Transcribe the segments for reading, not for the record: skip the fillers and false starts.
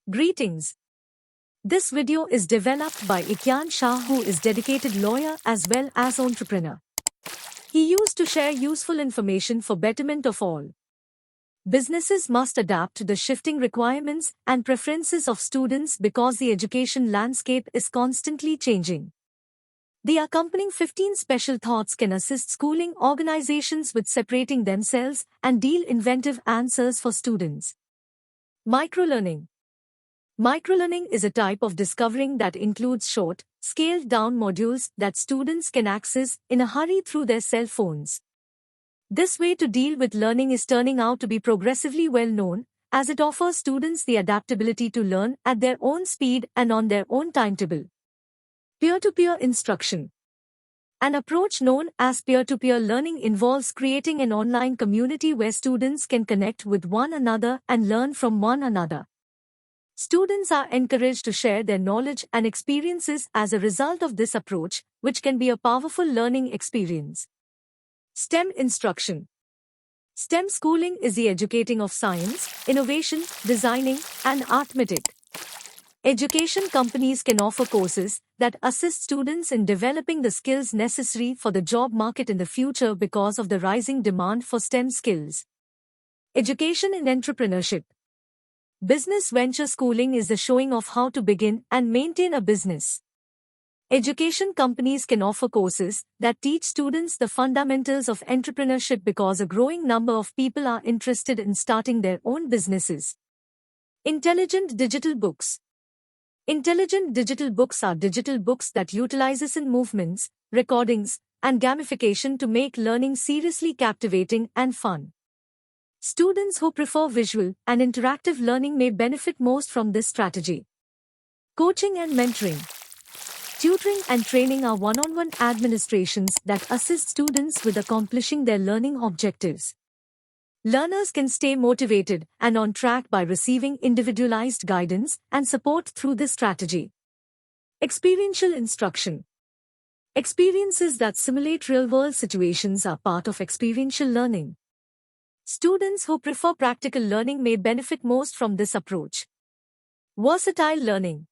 Greetings. This video is developed by Ikyan Shah, who is dedicated lawyer as well as entrepreneur. He used to share useful information for betterment of all. Businesses must adapt to the shifting requirements and preferences of students because the education landscape is constantly changing. The accompanying 15 special thoughts can assist schooling organizations with separating themselves and deal inventive answers for students. Microlearning. Microlearning is a type of discovering that includes short, scaled-down modules that students can access in a hurry through their cell phones. This way to deal with learning is turning out to be progressively well known, as it offers students the adaptability to learn at their own speed and on their own timetable. Peer-to-peer instruction. An approach known as peer-to-peer learning involves creating an online community where students can connect with one another and learn from one another. Students are encouraged to share their knowledge and experiences as a result of this approach, which can be a powerful learning experience. STEM instruction. STEM schooling is the educating of science, innovation, designing, and arithmetic. Education companies can offer courses that assist students in developing the skills necessary for the job market in the future because of the rising demand for STEM skills. Education in entrepreneurship. Business venture schooling is the showing of how to begin and maintain a business. Education companies can offer courses that teach students the fundamentals of entrepreneurship because a growing number of people are interested in starting their own businesses. Intelligent digital books. Intelligent digital books are digital books that utilizes in movements, recordings, and gamification to make learning seriously captivating and fun. Students who prefer visual and interactive learning may benefit most from this strategy. Coaching and mentoring. Tutoring and training are one-on-one administrations that assist students with accomplishing their learning objectives. Learners can stay motivated and on track by receiving individualized guidance and support through this strategy. Experiential instruction. Experiences that simulate real-world situations are part of experiential learning. Students who prefer practical learning may benefit most from this approach. Versatile learning.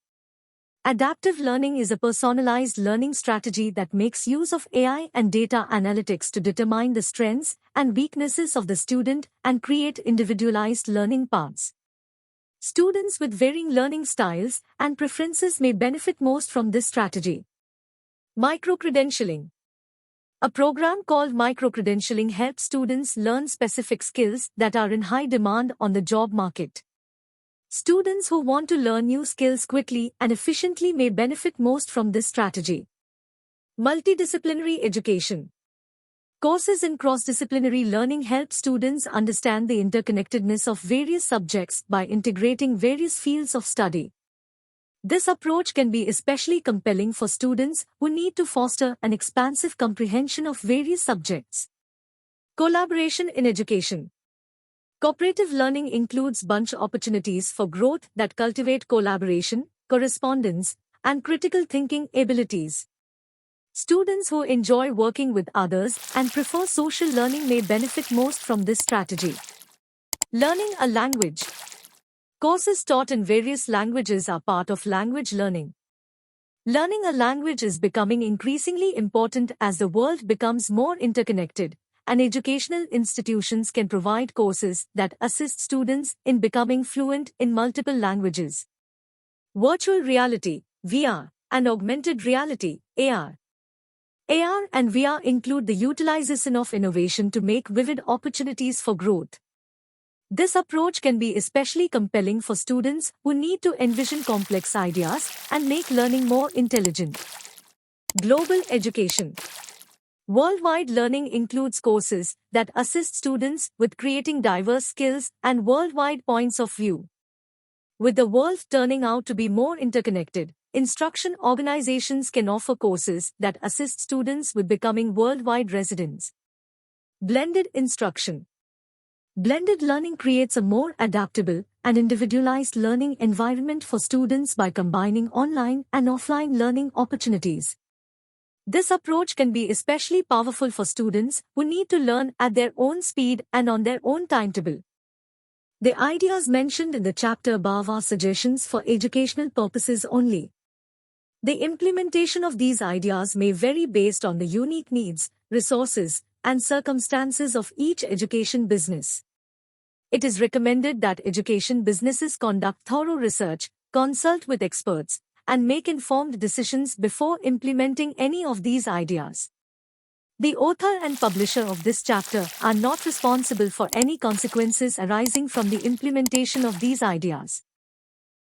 Adaptive learning is a personalized learning strategy that makes use of AI and data analytics to determine the strengths and weaknesses of the student and create individualized learning paths. Students with varying learning styles and preferences may benefit most from this strategy. Microcredentialing. A program called Microcredentialing helps students learn specific skills that are in high demand on the job market. Students who want to learn new skills quickly and efficiently may benefit most from this strategy. Multidisciplinary education. Courses in cross-disciplinary learning help students understand the interconnectedness of various subjects by integrating various fields of study. This approach can be especially compelling for students who need to foster an expansive comprehension of various subjects. Collaboration in education. Cooperative learning includes bunch opportunities for growth that cultivate collaboration, correspondence, and critical thinking abilities. Students who enjoy working with others and prefer social learning may benefit most from this strategy. Learning a language. Courses taught in various languages are part of language learning. Learning a language is becoming increasingly important as the world becomes more interconnected, and educational institutions can provide courses that assist students in becoming fluent in multiple languages. Virtual reality, VR, and augmented reality, AR. AR and VR include the utilization of innovation to make vivid opportunities for growth. This approach can be especially compelling for students who need to envision complex ideas and make learning more intelligent. Global education. Worldwide learning includes courses that assist students with creating diverse skills and worldwide points of view. With the world turning out to be more interconnected, instruction organizations can offer courses that assist students with becoming worldwide residents. Blended instruction. Blended learning creates a more adaptable and individualized learning environment for students by combining online and offline learning opportunities. This approach can be especially powerful for students who need to learn at their own speed and on their own timetable. The ideas mentioned in the chapter above are suggestions for educational purposes only. The implementation of these ideas may vary based on the unique needs, resources, and circumstances of each education business. It is recommended that education businesses conduct thorough research, consult with experts, and make informed decisions before implementing any of these ideas. The author and publisher of this chapter are not responsible for any consequences arising from the implementation of these ideas.